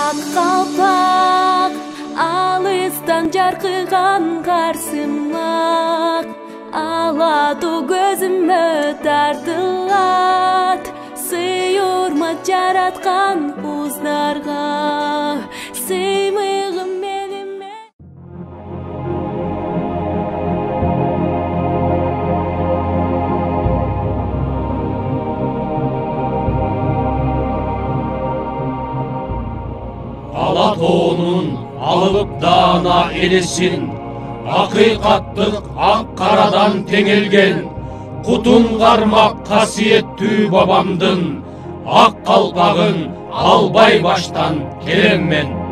Ак калпак алыстан жаркыган карсымак, алату көзүмө тартылат. Сыйурмат жараткан узнарга, сыймыгым элиме. Алатоонун алып даана элесин, акыйкаттык ак карадан теңелген, кутун кармак касиеттүү бабамдын ак калпагын албай баштан келем мен.